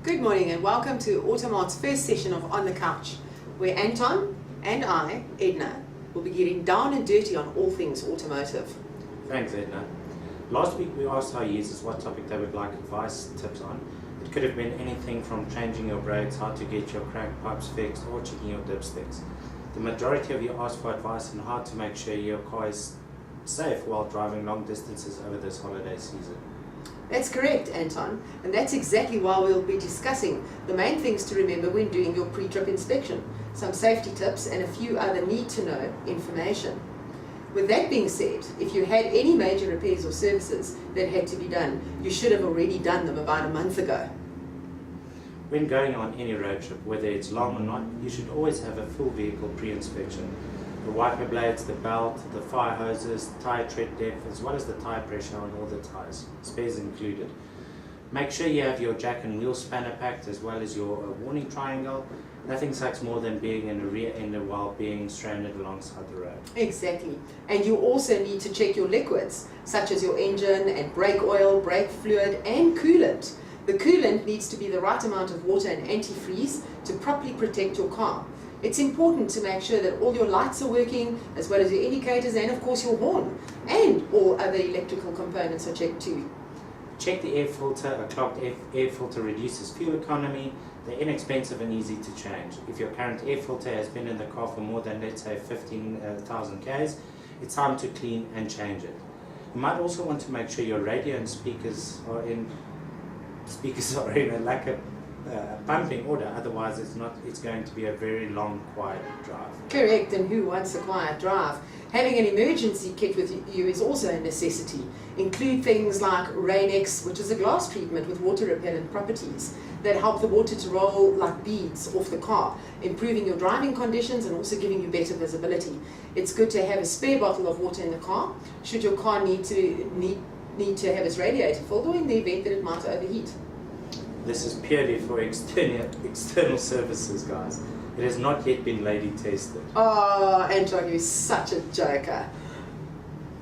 Good morning and welcome to Auto Mart's first session of On the Couch, where Anton and I, Edna, will be getting down and dirty on all things automotive. Thanks, Edna. Last week we asked our users what topic they would like advice tips on. It could have been anything from changing your brakes, how to get your crank pipes fixed, or checking your dipsticks. The majority of you asked for advice on how to make sure your car is safe while driving long distances over this holiday season. That's correct, Anton, and that's exactly why we'll be discussing the main things to remember when doing your pre-trip inspection, some safety tips and a few other need-to-know information. With that being said, if you had any major repairs or services that had to be done, you should have already done them about a month ago. When going on any road trip, whether it's long or not, you should always have a full vehicle pre-inspection. The wiper blades, the belt, the fire hoses, tyre tread depth, as well as the tyre pressure on all the tyres, spares included. Make sure you have your jack and wheel spanner packed, as well as your warning triangle. Nothing sucks more than being in a rear ender while being stranded alongside the road. Exactly. And you also need to check your liquids, such as your engine and brake oil, brake fluid and coolant. The coolant needs to be the right amount of water and antifreeze to properly protect your car. It's important to make sure that all your lights are working, as well as your indicators and of course your horn, and all other electrical components are checked too. Check the air filter. A clogged air filter reduces fuel economy. They're inexpensive and easy to change. If your current air filter has been in the car for more than, let's say, 15,000 Ks, it's time to clean and change it. You might also want to make sure your radio and speakers are in a pumping order, otherwise it's going to be a very long, quiet drive. Correct, and who wants a quiet drive? Having an emergency kit with you is also a necessity. Include things like Rain-X, which is a glass treatment with water repellent properties that help the water to roll like beads off the car, improving your driving conditions and also giving you better visibility. It's good to have a spare bottle of water in the car should your car need to have its radiator filled, or in the event that it might overheat. This is purely for external services, guys. It has not yet been lady tested. Oh, Anton, you're such a joker.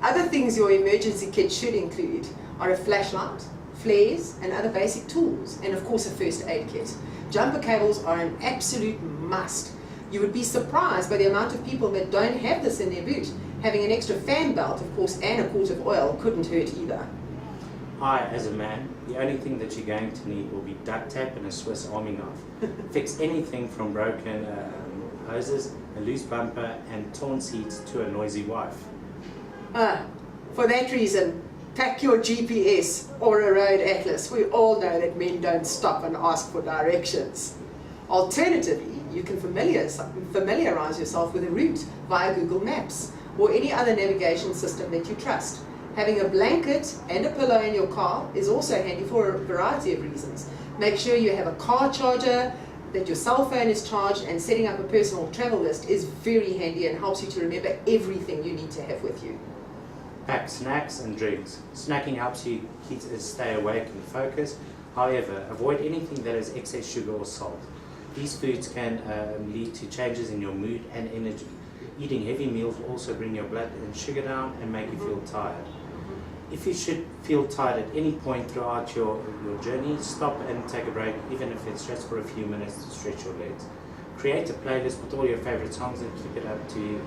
Other things your emergency kit should include are a flashlight, flares and other basic tools, and of course a first aid kit. Jumper cables are an absolute must. You would be surprised by the amount of people that don't have this in their boot. Having an extra fan belt, of course, and a quart of oil couldn't hurt either. I, as a man, the only thing that you're going to need will be duct tape and a Swiss Army knife. Fix anything from broken hoses, a loose bumper and torn seats to a noisy wife. For that reason, pack your GPS or a road atlas. We all know that men don't stop and ask for directions. Alternatively, you can familiarize yourself with a route via Google Maps or any other navigation system that you trust. Having a blanket and a pillow in your car is also handy for a variety of reasons. Make sure you have a car charger, that your cell phone is charged, and setting up a personal travel list is very handy and helps you to remember everything you need to have with you. Pack snacks and drinks. Snacking helps you stay awake and focus. However, avoid anything that has excess sugar or salt. These foods can lead to changes in your mood and energy. Eating heavy meals will also bring your blood and sugar down and make you feel tired. If you should feel tired at any point throughout your journey, stop and take a break, even if it's just for a few minutes to stretch your legs. Create a playlist with all your favorite songs and keep it upbeat.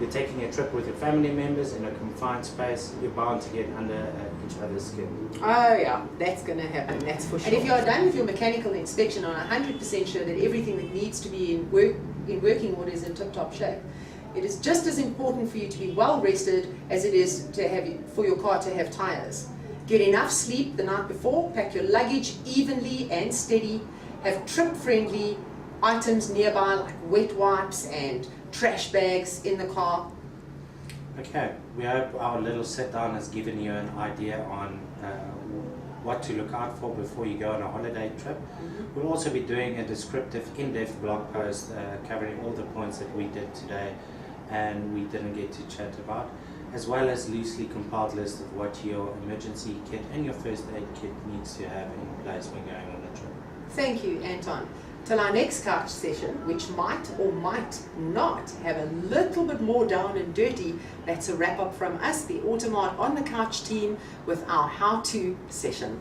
You're taking a trip with your family members in a confined space, you're bound to get under each other's skin. Oh yeah, that's going to happen, that's for sure. And if you are done with your mechanical inspection and are 100% sure that everything that needs to be in working order is in tip-top shape, it is just as important for you to be well rested as it is for your car to have tires. Get enough sleep the night before, pack your luggage evenly and steady, have trip-friendly items nearby like wet wipes and trash bags in the car. Okay, we hope our little sit down has given you an idea on what to look out for before you go on a holiday trip. We'll also be doing a descriptive, in-depth blog post covering all the points that we did today and we didn't get to chat about, as well as loosely compiled list of what your emergency kit and your first aid kit needs to have in place when going on the trip. Thank you, Anton. Till our next couch session, which might or might not have a little bit more down and dirty, that's a wrap up from us, the Auto Mart On the Couch team, with our how-to session.